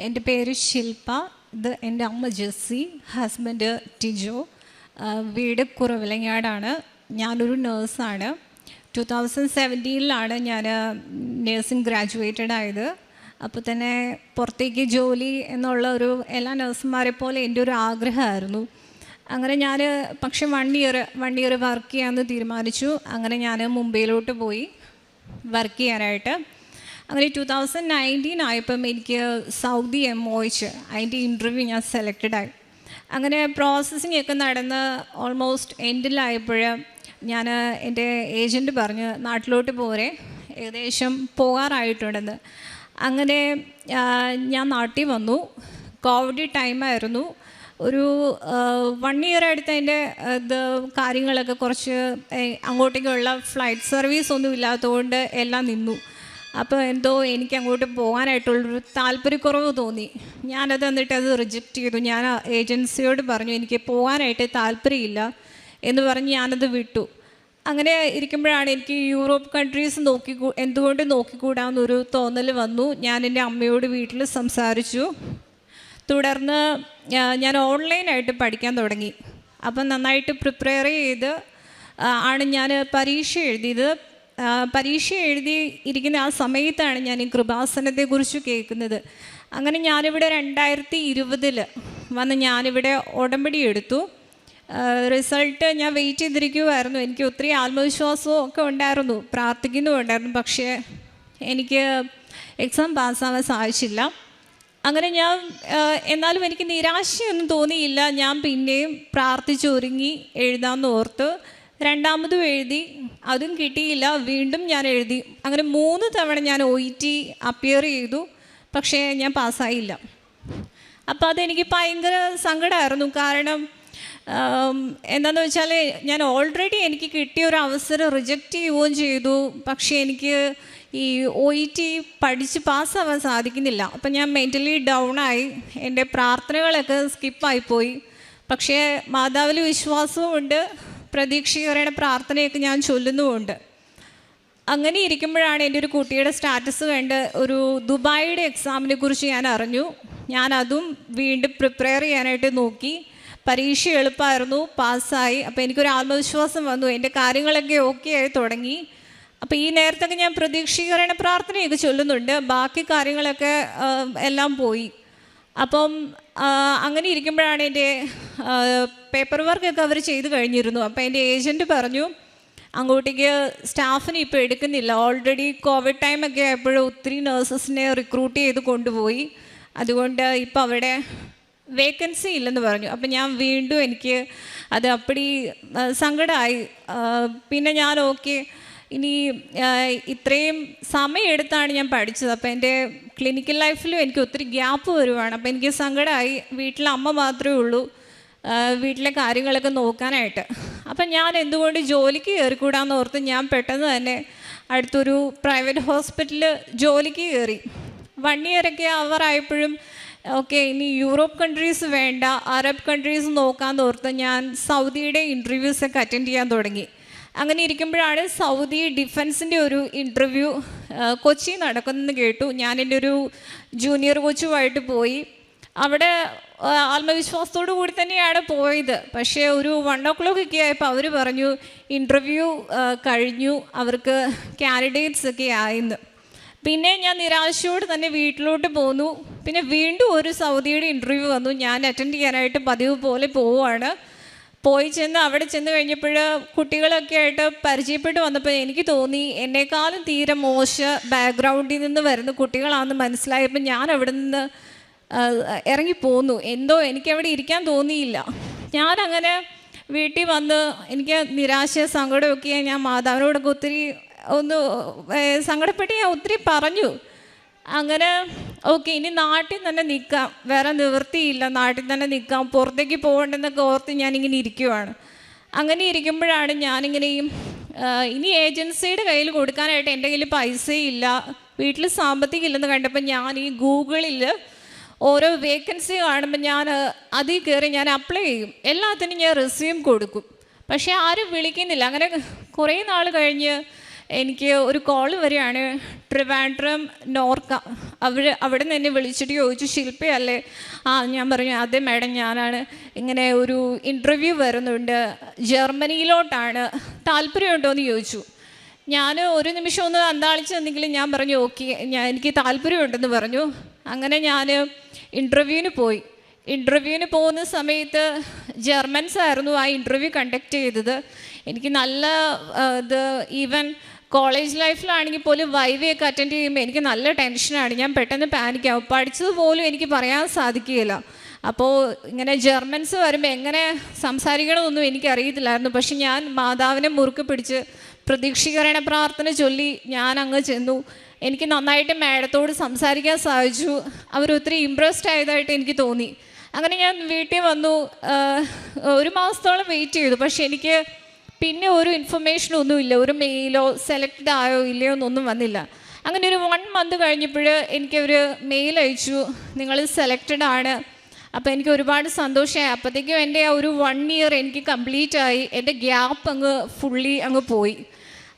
എൻ്റെ പേര് ശില്പ. ഇത് എൻ്റെ അമ്മ ജെസ്സി, ഹസ്ബൻഡ് ടിജോ. വീട് കുറവിലങ്ങാടാണ്. ഞാനൊരു നേഴ്സാണ്. 2017 ഞാൻ നേഴ്സിംഗ് ഗ്രാജുവേറ്റഡ് ആയത്. അപ്പോൾ തന്നെ പുറത്തേക്ക് ജോലി എന്നുള്ള ഒരു എല്ലാ നേഴ്സുമാരെ പോലെ എൻ്റെ ഒരു ആഗ്രഹമായിരുന്നു. അങ്ങനെ ഞാൻ പക്ഷെ വൺ ഇയർ വർക്ക് ചെയ്യാമെന്ന് തീരുമാനിച്ചു. അങ്ങനെ ഞാൻ മുംബൈയിലോട്ട് പോയി വർക്ക് ചെയ്യാനായിട്ട്. അങ്ങനെ 2019 ആയപ്പം എനിക്ക് സൗദി MOH അതിൻ്റെ ഇൻ്റർവ്യൂ ഞാൻ സെലക്റ്റഡായി. അങ്ങനെ പ്രോസസ്സിംഗ് ഒക്കെ നടന്ന് ഓൾമോസ്റ്റ് എൻഡിലായപ്പോൾ ഞാൻ എൻ്റെ ഏജൻറ്റ് പറഞ്ഞ് നാട്ടിലോട്ട് പോരെ, ഏകദേശം പോകാറായിട്ടുണ്ടെന്ന്. അങ്ങനെ ഞാൻ നാട്ടിൽ വന്നു. കോവിഡ് ടൈമായിരുന്നു. ഒരു 1 ഇയർ അടുത്ത് അതിൻ്റെ കാര്യങ്ങളൊക്കെ കുറച്ച് അങ്ങോട്ടേക്കുള്ള ഫ്ലൈറ്റ് സർവീസ് ഒന്നും ഇല്ലാത്തതുകൊണ്ട് എല്ലാം നിന്നു. അപ്പോൾ എന്തോ എനിക്ക് അങ്ങോട്ട് പോകാനായിട്ടുള്ളൊരു താല്പര്യക്കുറവ് തോന്നി. ഞാനത് എന്നിട്ട് അത് റിജക്റ്റ് ചെയ്തു. ഞാൻ ഏജൻസിയോട് പറഞ്ഞു എനിക്ക് പോകാനായിട്ട് താല്പര്യമില്ല എന്ന് പറഞ്ഞ് ഞാനത് വിട്ടു. അങ്ങനെ ഇരിക്കുമ്പോഴാണ് എനിക്ക് യൂറോപ്പ് കൺട്രീസ് എന്തുകൊണ്ട് നോക്കിക്കൂടാമെന്നൊരു തോന്നൽ വന്നു. ഞാൻ എൻ്റെ അമ്മയോട് വീട്ടിൽ സംസാരിച്ചു. തുടർന്ന് ഞാൻ ഓൺലൈനായിട്ട് പഠിക്കാൻ തുടങ്ങി. അപ്പം നന്നായിട്ട് പ്രിപ്പയർ ചെയ്ത് ആണ് ഞാൻ പരീക്ഷ എഴുതിയത്. പരീക്ഷ എഴുതി ഇരിക്കുന്ന ആ സമയത്താണ് ഞാൻ ഈ കൃപാസനത്തെക്കുറിച്ച് കേൾക്കുന്നത്. അങ്ങനെ ഞാനിവിടെ 2020 വന്ന് ഞാനിവിടെ ഉടമ്പടി എടുത്തു. റിസൾട്ട് ഞാൻ വെയിറ്റ് ചെയ്തിരിക്കുമായിരുന്നു. എനിക്ക് ഒത്തിരി ആത്മവിശ്വാസവും ഒക്കെ ഉണ്ടായിരുന്നു, പ്രാർത്ഥിക്കുന്നുമുണ്ടായിരുന്നു. പക്ഷേ എനിക്ക് എക്സാം പാസ്സാവാൻ സാധിച്ചില്ല. അങ്ങനെ ഞാൻ എന്നാലും എനിക്ക് നിരാശയൊന്നും തോന്നിയില്ല. ഞാൻ പിന്നെയും പ്രാർത്ഥിച്ചൊരുങ്ങി എഴുതാമെന്ന് ഓർത്ത് രണ്ടാമതും എഴുതി. അതും കിട്ടിയില്ല. വീണ്ടും ഞാൻ എഴുതി. അങ്ങനെ 3 തവണ ഞാൻ OET അപ്പിയർ ചെയ്തു. പക്ഷേ ഞാൻ പാസ്സായില്ല. അപ്പോൾ അതെനിക്ക് ഭയങ്കര സങ്കടമായിരുന്നു. കാരണം എന്താണെന്ന് വെച്ചാൽ ഞാൻ ഓൾറെഡി എനിക്ക് കിട്ടിയ ഒരു അവസരം റിജക്റ്റ് ചെയ്യുകയും ചെയ്തു. പക്ഷേ എനിക്ക് ഈ OET പഠിച്ച് പാസ്സാവാൻ സാധിക്കുന്നില്ല. അപ്പം ഞാൻ മെൻ്റലി ഡൗണായി. എൻ്റെ പ്രാർത്ഥനകളൊക്കെ സ്കിപ്പായിപ്പോയി. പക്ഷേ മാതാവിൽ വിശ്വാസവും ഉണ്ട്, പ്രതീക്ഷയോടെ പ്രാർത്ഥനയൊക്കെ ഞാൻ ചൊല്ലുന്നുമുണ്ട്. അങ്ങനെ ഇരിക്കുമ്പോഴാണ് എൻ്റെ ഒരു കുട്ടിയുടെ സ്റ്റാറ്റസ് കണ്ട് ഒരു ദുബായിയുടെ എക്സാമിനെ കുറിച്ച് ഞാൻ അറിഞ്ഞു. ഞാൻ അതും വീണ്ടും പ്രിപ്പയർ ചെയ്യാനായിട്ട് നോക്കി. പരീക്ഷ എളുപ്പമായിരുന്നു, പാസ്സായി. അപ്പോൾ എനിക്കൊരു ആത്മവിശ്വാസം വന്നു, എൻ്റെ കാര്യങ്ങളൊക്കെ ഓക്കെ ആയി തുടങ്ങി. അപ്പോൾ ഈ നേരത്തൊക്കെ ഞാൻ പ്രതീക്ഷയോടെ പ്രാർത്ഥനയൊക്കെ ചൊല്ലുന്നുണ്ട്. ബാക്കി കാര്യങ്ങളൊക്കെ എല്ലാം പോയി. അപ്പം അങ്ങനെ ഇരിക്കുമ്പോഴാണ് എൻ്റെ പേപ്പർ വർക്കൊക്കെ അവർ ചെയ്ത് കഴിഞ്ഞിരുന്നു. അപ്പോൾ എൻ്റെ ഏജൻറ്റ് പറഞ്ഞു അങ്ങോട്ടേക്ക് സ്റ്റാഫിനെ ഇപ്പോൾ എടുക്കുന്നില്ല. ഓൾറെഡി കോവിഡ് ടൈമൊക്കെ ആയപ്പോഴും ഒത്തിരി നേഴ്സസിനെ റിക്രൂട്ട് ചെയ്ത് കൊണ്ടുപോയി. അതുകൊണ്ട് ഇപ്പോൾ അവിടെ വേക്കൻസി ഇല്ലെന്ന് പറഞ്ഞു. അപ്പം ഞാൻ വീണ്ടും എനിക്ക് അത് അപ്പടി സങ്കടമായി. പിന്നെ ഞാൻ ഇനി ഇത്രയും സമയമെടുത്താണ് ഞാൻ പഠിച്ചത്. അപ്പോൾ എൻ്റെ ക്ലിനിക്കൽ ലൈഫിലും എനിക്ക് ഒത്തിരി ഗ്യാപ്പ് വരുവാണ്. അപ്പോൾ എനിക്ക് സങ്കടമായി. വീട്ടിലെ അമ്മ മാത്രമേ ഉള്ളൂ വീട്ടിലെ കാര്യങ്ങളൊക്കെ നോക്കാനായിട്ട്. അപ്പം ഞാൻ എന്തുകൊണ്ട് ജോലിക്ക് കയറിക്കൂടാന്ന് ഓർത്ത് ഞാൻ പെട്ടെന്ന് തന്നെ അടുത്തൊരു പ്രൈവറ്റ് ഹോസ്പിറ്റലിൽ ജോലിക്ക് കയറി. 1 ഇയറൊക്കെ ആവാറായപ്പോഴും ഇനി യൂറോപ്പ് കൺട്രീസ് വേണ്ട, അറബ് കൺട്രീസ് നോക്കാമെന്ന് ഓർത്ത് ഞാൻ സൗദിയുടെ ഇൻ്റർവ്യൂസൊക്കെ അറ്റൻഡ് ചെയ്യാൻ തുടങ്ങി. അങ്ങനെ ഇരിക്കുമ്പോഴാണ് സൗദി ഡിഫൻസിൻ്റെ ഒരു ഇൻ്റർവ്യൂ കൊച്ചി നടക്കുന്നെന്ന് കേട്ടു. ഞാൻ എൻ്റെ ഒരു ജൂനിയർ കോച്ചുമായിട്ട് പോയി. അവിടെ ആത്മവിശ്വാസത്തോടു കൂടി തന്നെയാണ് പോയത്. പക്ഷേ ഒരു 1 o'clock ഒക്കെ ആയപ്പോൾ അവർ പറഞ്ഞു ഇൻ്റർവ്യൂ കഴിഞ്ഞു, അവർക്ക് കാൻഡിഡേറ്റ്സ് ഒക്കെ ആയെന്ന്. പിന്നെ ഞാൻ നിരാശയോട് തന്നെ വീട്ടിലോട്ട് പോന്നു. പിന്നെ വീണ്ടും ഒരു സൗദിയുടെ ഇൻ്റർവ്യൂ വന്നു. ഞാൻ അറ്റൻഡ് ചെയ്യാനായിട്ട് പതിവ് പോലെ പോവുകയാണ്. അവിടെ ചെന്ന് കഴിഞ്ഞപ്പോൾ കുട്ടികളൊക്കെ ആയിട്ട് പരിചയപ്പെട്ട് വന്നപ്പോൾ എനിക്ക് തോന്നി എന്നെക്കാളും തീരെ മോശ ബാക്ക്ഗ്രൗണ്ടിൽ നിന്ന് വരുന്ന കുട്ടികളാണെന്ന് മനസ്സിലായപ്പോൾ ഞാൻ അവിടെ നിന്ന് ഇറങ്ങിപ്പോന്നു. എന്തോ എനിക്കവിടെ ഇരിക്കാൻ തോന്നിയില്ല. ഞാനങ്ങനെ വീട്ടിൽ വന്ന് എനിക്ക് നിരാശ സങ്കടമൊക്കെ ഞാൻ മാതാവിനോടൊക്കെ ഒത്തിരി സങ്കടപ്പെട്ട് ഞാൻ ഒത്തിരി പറഞ്ഞു. അങ്ങനെ ഇനി നാട്ടിൽ തന്നെ നിൽക്കാം, വേറെ നിവൃത്തിയില്ല, നാട്ടിൽ തന്നെ നിൽക്കാം, പുറത്തേക്ക് പോകണ്ടെന്നൊക്കെ ഓർത്ത് ഞാനിങ്ങനെ ഇരിക്കുവാണ്. അങ്ങനെ ഇരിക്കുമ്പോഴാണ് ഞാനിങ്ങനെയും ഇനി ഏജൻസിയുടെ കയ്യിൽ കൊടുക്കാനായിട്ട് എൻ്റെ കയ്യിൽ പൈസയില്ല, വീട്ടിൽ സാമ്പത്തികം ഇല്ലെന്ന് കണ്ടപ്പോൾ ഞാൻ ഈ ഗൂഗിളിൽ ഓരോ വേക്കൻസി കാണുമ്പോൾ ഞാൻ അതിൽ കയറി ഞാൻ അപ്ലൈ ചെയ്യും. എല്ലാത്തിനും ഞാൻ റെസ്യൂം കൊടുക്കും. പക്ഷേ ആരും വിളിക്കുന്നില്ല. അങ്ങനെ കുറേ നാൾ കഴിഞ്ഞ് എനിക്ക് ഒരു കോൾ വരികയാണ്, ട്രിവാൻഡ്രം നോർക്ക. അവിടെ നിന്ന് എന്നെ വിളിച്ചിട്ട് ചോദിച്ചു, ശില്പയല്ലേ? ഞാൻ പറഞ്ഞു അതെ മാഡം, ഞാനാണ്. ഇങ്ങനെ ഒരു ഇൻ്റർവ്യൂ വരുന്നുണ്ട്, ജർമ്മനിയിലോട്ടാണ്, താല്പര്യമുണ്ടോ എന്ന് ചോദിച്ചു. ഞാൻ ഒരു നിമിഷം ഒന്ന് അന്താളിച്ച് നിന്നെങ്കിലും ഞാൻ പറഞ്ഞു ഓക്കെ, എനിക്ക് താല്പര്യമുണ്ടെന്ന് പറഞ്ഞു. അങ്ങനെ ഞാൻ ഇൻ്റർവ്യൂവിന് പോകുന്ന സമയത്ത് ജർമ്മൻസ് ആയിരുന്നു ആ ഇൻ്റർവ്യൂ കണ്ടക്ട് ചെയ്തത്. എനിക്ക് നല്ല ഈവൻ കോളേജ് ലൈഫിലാണെങ്കിൽ പോലും വൈവയൊക്കെ അറ്റൻഡ് ചെയ്യുമ്പോൾ എനിക്ക് നല്ല ടെൻഷനാണ്, ഞാൻ പെട്ടെന്ന് പാനിക്കാവും, പഠിച്ചത് പോലും എനിക്ക് പറയാൻ സാധിക്കുകയില്ല. അപ്പോൾ ഇങ്ങനെ ജർമ്മൻസ് വരുമ്പോൾ എങ്ങനെ സംസാരിക്കണമെന്നൊന്നും എനിക്കറിയത്തില്ലായിരുന്നു. പക്ഷെ ഞാൻ മാതാവിനെ മുറുക്കെ പിടിച്ച് പ്രതീക്ഷീകരണ പ്രാർത്ഥന ചൊല്ലി ഞാൻ അങ്ങ് ചെന്നു. എനിക്ക് നന്നായിട്ട് മാഡത്തോട് സംസാരിക്കാൻ സാധിച്ചു. അവരൊത്തിരി ഇമ്പ്രസ്ഡ് ആയതായിട്ട് എനിക്ക് തോന്നി. അങ്ങനെ ഞാൻ വീട്ടിൽ വന്നു. 1 മാസത്തോളം വെയിറ്റ് ചെയ്തു. പക്ഷെ എനിക്ക് പിന്നെ ഒരു ഇൻഫർമേഷനൊന്നുമില്ല, ഒരു മെയിലോ സെലക്റ്റഡ് ആയോ ഇല്ലയോ എന്നൊന്നും വന്നില്ല. അങ്ങനെ ഒരു 1 മന്ത് കഴിഞ്ഞപ്പോൾ എനിക്കവർ മെയിൽ അയച്ചു, നിങ്ങൾ സെലക്റ്റഡ് ആണ്. അപ്പോൾ എനിക്ക് ഒരുപാട് സന്തോഷമായി. അപ്പോഴത്തേക്കും എൻ്റെ ആ ഒരു 1 ഇയർ എനിക്ക് കംപ്ലീറ്റ് ആയി, എൻ്റെ ഗ്യാപ്പ് ഫുള്ളി പോയി.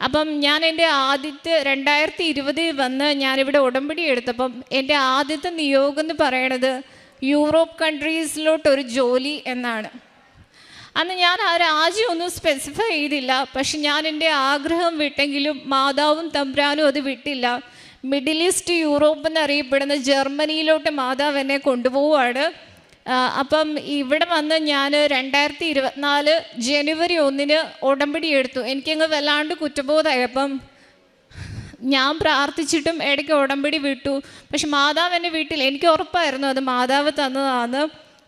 അപ്പം ഞാൻ എൻ്റെ 2020 വന്ന് ഞാനിവിടെ ഉടമ്പടി എടുത്തപ്പം എൻ്റെ ആദ്യത്തെ നിയോഗം എന്ന് പറയണത് യൂറോപ്പ് കൺട്രീസിലോട്ടൊരു ജോലി എന്നാണ്. അന്ന് ഞാൻ ആ രാജ്യമൊന്നും സ്പെസിഫൈ ചെയ്തില്ല. പക്ഷെ ഞാൻ എൻ്റെ ആഗ്രഹം വിട്ടെങ്കിലും മാതാവും തമ്പുരാനും അത് വിട്ടില്ല. മിഡിൽ ഈസ്റ്റ് യൂറോപ്പ് എന്നറിയപ്പെടുന്ന ജർമ്മനിയിലോട്ട് മാതാവ് എന്നെ കൊണ്ടുപോവുകയാണ്. അപ്പം ഇവിടെ വന്ന് ഞാൻ 2024 ജനുവരി 1 ഉടമ്പടി എടുത്തു. എനിക്കങ്ങ് വല്ലാണ്ട് കുറ്റബോധമായി. അപ്പം ഞാൻ പ്രാർത്ഥിച്ചിട്ടും ഇടയ്ക്ക് ഉടമ്പടി വിട്ടു. പക്ഷെ മാതാവ് എൻ്റെ വീട്ടിൽ, എനിക്ക് ഉറപ്പായിരുന്നു അത് മാതാവ് തന്നതാണ്.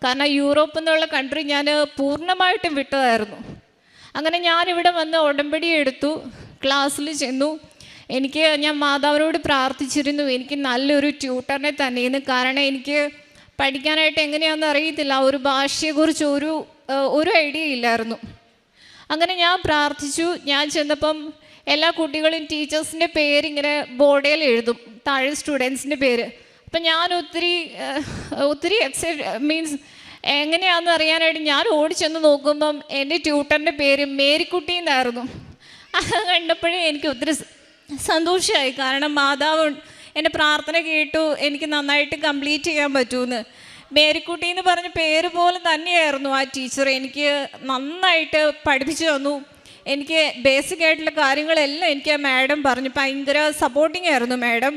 കാരണം യൂറോപ്പ് എന്നുള്ള കൺട്രി ഞാൻ പൂർണ്ണമായിട്ടും വിട്ടതായിരുന്നു. അങ്ങനെ ഞാനിവിടെ വന്ന് ഉടമ്പടി എടുത്തു, ക്ലാസ്സിൽ ചെന്നു. ഞാൻ മാതാവിനോട് പ്രാർത്ഥിച്ചിരുന്നു എനിക്ക് നല്ലൊരു ട്യൂട്ടറിനെ തന്നെയെന്ന്. കാരണം എനിക്ക് പഠിക്കാനായിട്ട് എങ്ങനെയാണെന്ന് അറിയത്തില്ല, ഒരു ഭാഷയെക്കുറിച്ച് ഒരു ഐഡിയ ഇല്ലായിരുന്നു. അങ്ങനെ ഞാൻ പ്രാർത്ഥിച്ചു. ഞാൻ ചെന്നപ്പം എല്ലാ കുട്ടികളും ടീച്ചേഴ്സിൻ്റെ പേരിങ്ങനെ ബോർഡിൽ എഴുതും, താഴെ സ്റ്റുഡൻസിൻ്റെ പേര്. അപ്പം ഞാൻ ഒത്തിരി മീൻസ് എങ്ങനെയാണെന്ന് അറിയാനായിട്ട് ഞാൻ ഓടിച്ചെന്ന് നോക്കുമ്പം എൻ്റെ ട്യൂട്ടറിൻ്റെ പേര് മേരിക്കുട്ടി എന്നായിരുന്നു. അത് കണ്ടപ്പോഴേ എനിക്ക് ഒത്തിരി സന്തോഷമായി. കാരണം മാതാവ് എൻ്റെ പ്രാർത്ഥന കേട്ടു, എനിക്ക് നന്നായിട്ട് കംപ്ലീറ്റ് ചെയ്യാൻ പറ്റുമെന്ന്. മേരിക്കുട്ടി എന്ന് പറഞ്ഞ പേര് പോലെ തന്നെയായിരുന്നു ആ ടീച്ചർ. എനിക്ക് നന്നായിട്ട് പഠിപ്പിച്ചു തന്നു. എനിക്ക് ബേസിക് ആയിട്ടുള്ള കാര്യങ്ങളെല്ലാം എനിക്ക് ആ മാഡം പറഞ്ഞു. ഭയങ്കര സപ്പോർട്ടിങ് ആയിരുന്നു മാഡം.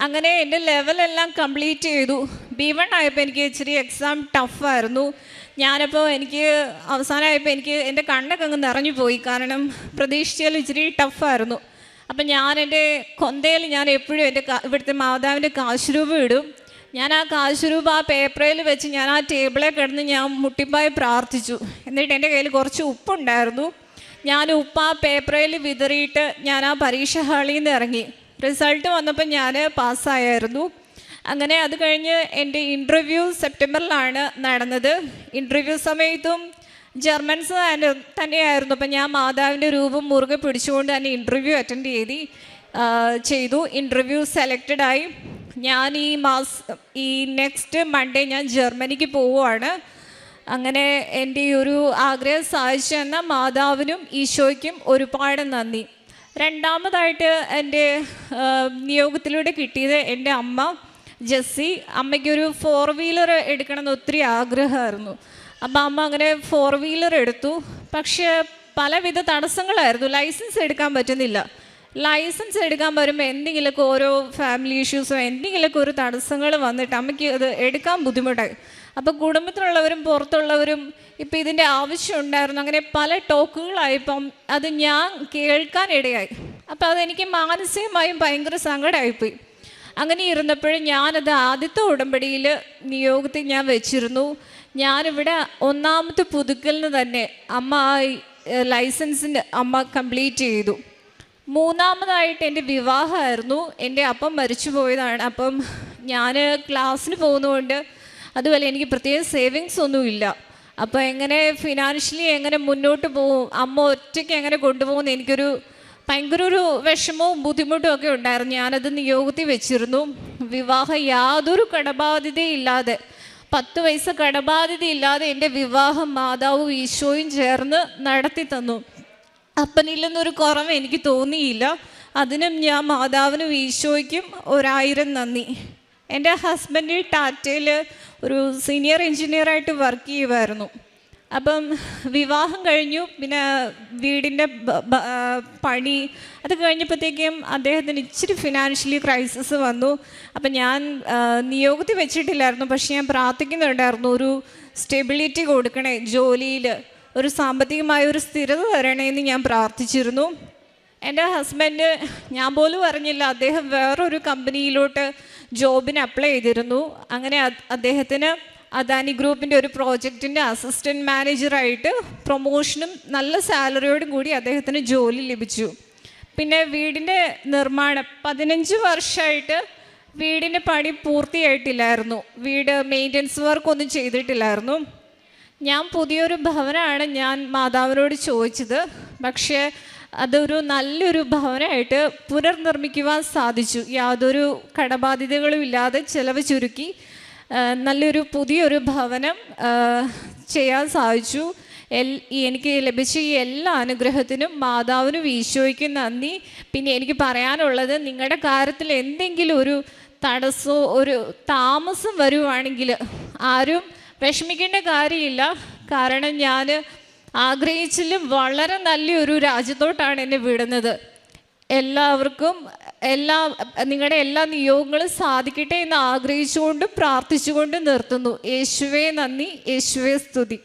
അങ്ങനെ എൻ്റെ ലെവലെല്ലാം കംപ്ലീറ്റ് ചെയ്തു. B1 ആയപ്പോൾ എനിക്ക് ഇച്ചിരി എക്സാം ടഫായിരുന്നു. ഞാനപ്പോൾ എനിക്ക് അവസാനമായപ്പോൾ എൻ്റെ കണ്ണൊക്കെ അങ്ങ് നിറഞ്ഞു പോയി. കാരണം പ്രതീക്ഷിച്ചാൽ ഇച്ചിരി ടഫായിരുന്നു. അപ്പം ഞാൻ എൻ്റെ കൊന്തയിൽ ഞാൻ എപ്പോഴും ഇവിടുത്തെ മാതാവിൻ്റെ കാശുരൂപം ഇടും. ഞാൻ ആ കാശുരൂപം ആ പേപ്പറിൽ വെച്ച് ഞാൻ ആ ടേബിളിൽ കിടന്ന് ഞാൻ മുട്ടിപ്പായി പ്രാർത്ഥിച്ചു. എന്നിട്ട് എൻ്റെ കയ്യിൽ കുറച്ച് ഉപ്പുണ്ടായിരുന്നു. ഞാൻ ഉപ്പ് ആ പേപ്പറിൽ വിതറിയിട്ട് ഞാൻ ആ പരീക്ഷ ഹാളിൽ നിന്ന് ഇറങ്ങി. റിസൾട്ട് വന്നപ്പോൾ ഞാൻ പാസ്സായായിരുന്നു. അങ്ങനെ അത് കഴിഞ്ഞ് എൻ്റെ ഇൻ്റർവ്യൂ സെപ്റ്റംബറിലാണ് നടന്നത്. ഇൻ്റർവ്യൂ സമയത്തും ജർമ്മൻസ് തന്നെയായിരുന്നു. അപ്പം ഞാൻ മാതാവിൻ്റെ രൂപം മുറുകെ പിടിച്ചുകൊണ്ട് തന്നെ ഇൻ്റർവ്യൂ അറ്റൻഡ് ചെയ്തു. ഇൻ്റർവ്യൂ സെലക്റ്റഡായി. ഞാൻ ഈ നെക്സ്റ്റ് മൺഡേ ഞാൻ ജർമ്മനിക്ക് പോവുകയാണ്. അങ്ങനെ എൻ്റെ ഒരു ആഗ്രഹം സാധിച്ചു തന്ന മാതാവിനും ഈശോയ്ക്കും ഒരുപാട് നന്ദി. രണ്ടാമതായിട്ട് എൻ്റെ നിയോഗത്തിലൂടെ കിട്ടിയത് എൻ്റെ അമ്മ ജെസ്സി. അമ്മയ്ക്കൊരു 4 വീലർ എടുക്കണമെന്ന് ഒത്തിരി ആഗ്രഹമായിരുന്നു. അപ്പം അമ്മ അങ്ങനെ 4 വീലർ എടുത്തു. പക്ഷേ പലവിധ തടസ്സങ്ങളായിരുന്നു. ലൈസൻസ് എടുക്കാൻ പറ്റുന്നില്ല. ലൈസൻസ് എടുക്കാൻ വരുമ്പോൾ എന്തെങ്കിലുമൊക്കെ ഓരോ ഫാമിലി ഇഷ്യൂസോ എന്തെങ്കിലുമൊക്കെ ഒരു തടസ്സങ്ങൾ വന്നിട്ട് അമ്മയ്ക്ക് അത് എടുക്കാൻ ബുദ്ധിമുട്ടായി. അപ്പോൾ കുടുംബത്തിലുള്ളവരും പുറത്തുള്ളവരും ഇപ്പം ഇതിൻ്റെ ആവശ്യമുണ്ടായിരുന്നു. അങ്ങനെ പല ടോക്കുകളായപ്പം അത് ഞാൻ കേൾക്കാനിടയായി. അപ്പോൾ അതെനിക്ക് മാനസികമായും ഭയങ്കര സങ്കടമായിപ്പോയി. അങ്ങനെ ഇരുന്നപ്പോഴും ഞാനത് ആദ്യത്തെ ഉടമ്പടിയിൽ നിയോഗത്തിൽ ഞാൻ വെച്ചിരുന്നു. ഞാനിവിടെ 1ാമത്തെ പുതുക്കലിന് തന്നെ അമ്മ ലൈസൻസിൻ്റെ അമ്മ കംപ്ലീറ്റ് ചെയ്തു. 3ാമതായിട്ട് എൻ്റെ വിവാഹമായിരുന്നു. എൻ്റെ അപ്പം മരിച്ചു പോയതാണ്. അപ്പം ഞാൻ ക്ലാസ്സിന് പോകുന്നതുകൊണ്ട് അതുപോലെ എനിക്ക് പ്രത്യേക സേവിങ്സ് ഒന്നുമില്ല. അപ്പോൾ എങ്ങനെ ഫിനാൻഷ്യലി എങ്ങനെ മുന്നോട്ട് പോകും, അമ്മ ഒറ്റയ്ക്ക് എങ്ങനെ കൊണ്ടുപോകുമെന്ന് എനിക്കൊരു ഭയങ്കര ഒരു വിഷമവും ബുദ്ധിമുട്ടും ഒക്കെ ഉണ്ടായിരുന്നു. ഞാനത് നിയോഗത്തിൽ വെച്ചിരുന്നു. വിവാഹം യാതൊരു കടബാധ്യതയില്ലാതെ 10 പൈസ കടബാധ്യതയില്ലാതെ എൻ്റെ വിവാഹം മാതാവും ഈശോയും ചേർന്ന് നടത്തി തന്നു. അപ്പനില്ലെന്നൊരു കുറവ് എനിക്ക് തോന്നിയില്ല. അതിനും ഞാൻ മാതാവിനും ഈശോയ്ക്കും 1000 നന്ദി. എൻ്റെ ഹസ്ബൻഡ് ടാറ്റയിൽ ഒരു സീനിയർ എഞ്ചിനീയറായിട്ട് വർക്ക് ചെയ്യുമായിരുന്നു. അപ്പം വിവാഹം കഴിഞ്ഞു, പിന്നെ വീടിൻ്റെ പണി അത് കഴിഞ്ഞപ്പോഴത്തേക്കും അദ്ദേഹത്തിന് ഇച്ചിരി ഫിനാൻഷ്യലി ക്രൈസിസ് വന്നു. അപ്പം ഞാൻ നിയോഗത്തിൽ വെച്ചിട്ടില്ലായിരുന്നു, പക്ഷെ ഞാൻ പ്രാർത്ഥിക്കുന്നുണ്ടായിരുന്നു, ഒരു സ്റ്റെബിലിറ്റി കൊടുക്കണേ, ജോലിയിൽ ഒരു സാമ്പത്തികമായ ഒരു സ്ഥിരത തരണേന്ന് ഞാൻ പ്രാർത്ഥിച്ചിരുന്നു. എൻ്റെ ഹസ്ബൻഡ്, ഞാൻ പോലും അറിഞ്ഞില്ല, അദ്ദേഹം വേറൊരു കമ്പനിയിലോട്ട് ജോബിന് അപ്ലൈ ചെയ്തിരുന്നു. അങ്ങനെ അദ്ദേഹത്തിന് അദാനി ഗ്രൂപ്പിൻ്റെ ഒരു പ്രോജക്റ്റിൻ്റെ അസിസ്റ്റൻറ്റ് മാനേജറായിട്ട് പ്രൊമോഷനും നല്ല സാലറിയോടും കൂടി അദ്ദേഹത്തിന് ജോലി ലഭിച്ചു. പിന്നെ വീടിൻ്റെ നിർമ്മാണം 15 വർഷമായിട്ട് വീടിൻ്റെ പണി പൂർത്തിയായിട്ടില്ലായിരുന്നു. വീട് മെയിൻ്റനൻസ് വർക്കൊന്നും ചെയ്തിട്ടില്ലായിരുന്നു. ഞാൻ പുതിയൊരു ഭവനമാണ് ഞാൻ മാതാവിനോട് ചോദിച്ചത്. പക്ഷേ അതൊരു നല്ലൊരു ഭവനമായിട്ട് പുനർനിർമ്മിക്കുവാൻ സാധിച്ചു. യാതൊരു കടബാധ്യതകളും ഇല്ലാതെ ചിലവ് ചുരുക്കി നല്ലൊരു പുതിയൊരു ഭവനം ചെയ്യാൻ സാധിച്ചു. എനിക്ക് ലഭിച്ച ഈ എല്ലാ അനുഗ്രഹത്തിനും മാതാവിനും ഈശോയ്ക്കും നന്ദി. പിന്നെ എനിക്ക് പറയാനുള്ളത്, നിങ്ങളുടെ കാര്യത്തിൽ എന്തെങ്കിലും ഒരു തടസ്സമോ ഒരു താമസം വരുവാണെങ്കിൽ ആരും വിഷമിക്കേണ്ട കാര്യമില്ല. കാരണം ഞാൻ ആഗ്രഹിച്ചിലും വളരെ നല്ലൊരു രാജ്യത്തോട്ടാണ് എന്നെ വിടുന്നത്. എല്ലാവർക്കും നിങ്ങളുടെ എല്ലാ നിയോഗങ്ങളും സാധിക്കട്ടെ എന്ന് ആഗ്രഹിച്ചുകൊണ്ടും പ്രാർത്ഥിച്ചുകൊണ്ടും നിർത്തുന്നു. യേശുവേ നന്ദി, യേശുവേ സ്തുതി.